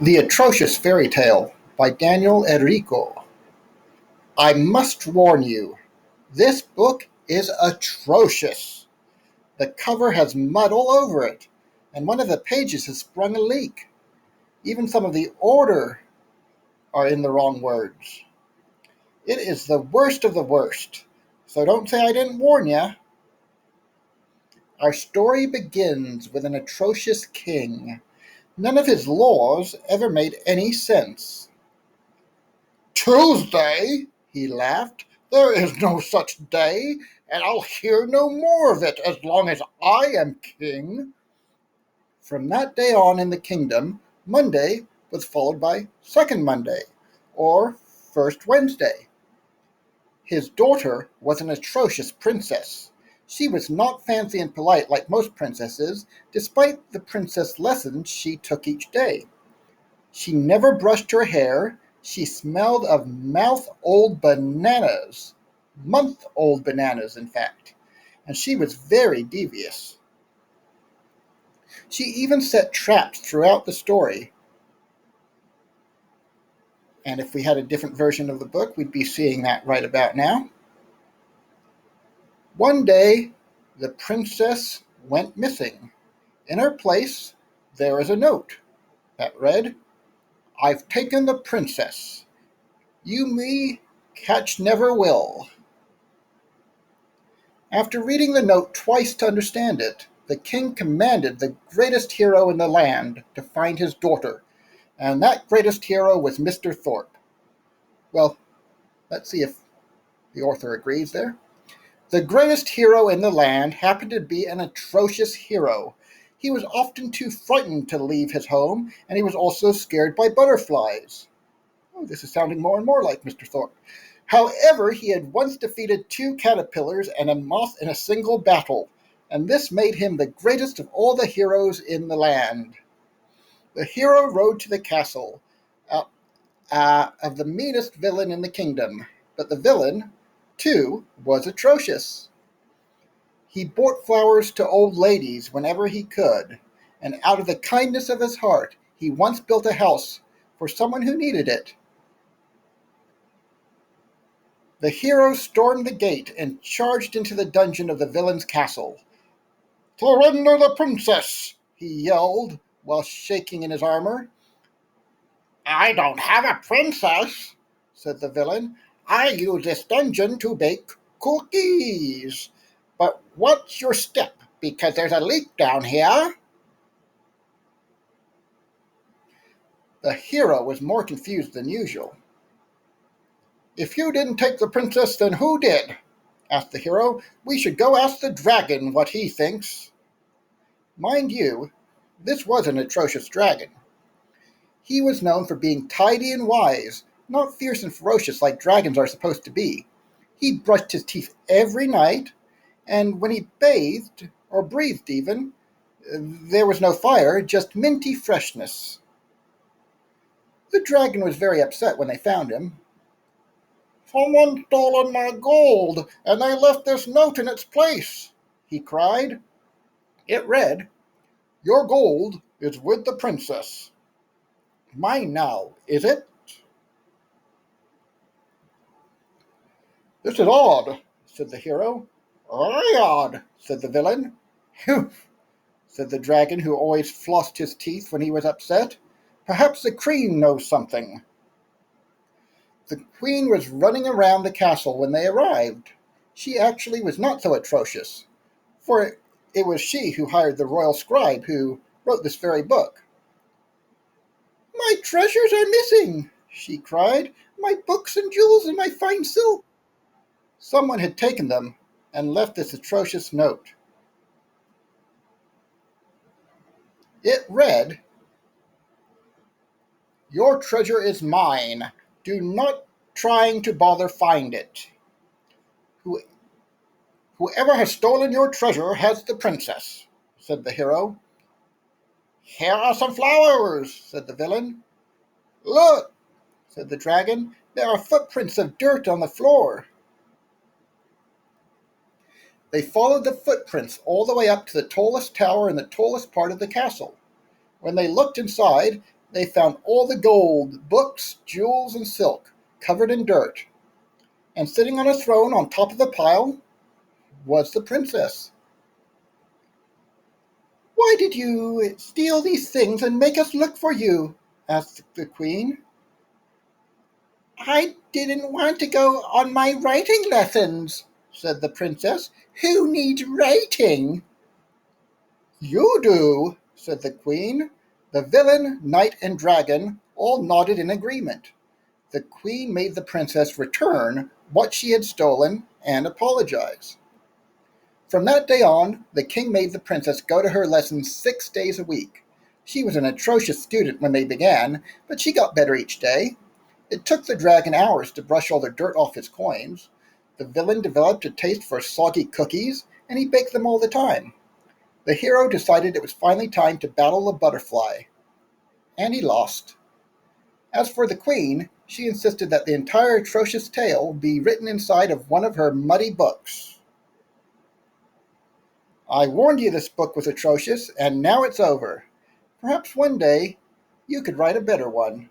The Atrocious Fairytale by Daniel Enrico. I must warn you, this book is atrocious. The cover has mud all over it, and one of the pages has sprung a leak. Even some of the order are in the wrong words. It is the worst of the worst, so don't say I didn't warn you. Our story begins with an atrocious king. None of his laws ever made any sense. Tuesday, he laughed. There is no such day, and I'll hear no more of it as long as I am king. From that day on in the kingdom, Monday was followed by Second Monday, or First Wednesday. His daughter was an atrocious princess. She was not fancy and polite like most princesses, despite the princess lessons she took each day. She never brushed her hair. She smelled of month-old bananas, in fact, and she was very devious. She even set traps throughout the story, and if we had a different version of the book, we'd be seeing that right about now. One day, the princess went missing. In her place, there is a note that read, "I've taken the princess. You me catch never will." After reading the note twice to understand it, the king commanded the greatest hero in the land to find his daughter, and that greatest hero was Mr. Thorp. Well, let's see if the author agrees there. The greatest hero in the land happened to be an atrocious hero. He was often too frightened to leave his home, and he was also scared by butterflies. Oh, this is sounding more and more like Mr. Thorpe. However, he had once defeated 2 caterpillars and a moth in a single battle, and this made him the greatest of all the heroes in the land. The hero rode to the castle of the meanest villain in the kingdom, but the villain, too, was atrocious. He bought flowers to old ladies whenever he could, and out of the kindness of his heart, he once built a house for someone who needed it. The hero stormed the gate and charged into the dungeon of the villain's castle. "Surrender the princess!" he yelled while shaking in his armor. "I don't have a princess," said the villain. "I use this dungeon to bake cookies. But what's your step? Because there's a leak down here." The hero was more confused than usual. "If you didn't take the princess, then who did?" asked the hero. "We should go ask the dragon what he thinks." Mind you, this was an atrocious dragon. He was known for being tidy and wise, not fierce and ferocious like dragons are supposed to be. He brushed his teeth every night, and when he bathed, or breathed even, there was no fire, just minty freshness. The dragon was very upset when they found him. "Someone's stolen my gold, and they left this note in its place," he cried. It read, "Your gold is with the princess." "Mine now, is it?" "This is odd," said the hero. "Very odd," said the villain. "Humph," said the dragon, who always flossed his teeth when he was upset. "Perhaps the queen knows something." The queen was running around the castle when they arrived. She actually was not so atrocious, for it was she who hired the royal scribe who wrote this very book. "My treasures are missing," she cried. "My books and jewels and my fine silk." Someone had taken them and left this atrocious note. It read, "Your treasure is mine. Do not trying to bother find it. Whoever has stolen your treasure has the princess," said the hero. "Here are some flowers," said the villain. "Look," said the dragon, "there are footprints of dirt on the floor." They followed the footprints all the way up to the tallest tower in the tallest part of the castle. When they looked inside, They found all the gold, books, jewels, and silk, covered in dirt, and sitting on a throne on top of the pile was the princess. "Why did you steal these things and make us look for you?" asked the queen. "I didn't want to go on my writing lessons," said the princess. "Who needs writing?" "You do," said the queen. The villain, knight, and dragon all nodded in agreement. The queen made the princess return what she had stolen and apologize. From that day on, the king made the princess go to her lessons 6 days a week. She was an atrocious student when they began, but she got better each day. It took the dragon hours to brush all the dirt off his coins. The villain developed a taste for soggy cookies, and he baked them all the time. The hero decided it was finally time to battle the butterfly, and he lost. As for the queen, she insisted that the entire atrocious tale be written inside of one of her muddy books. I warned you this book was atrocious, and now it's over. Perhaps one day you could write a better one.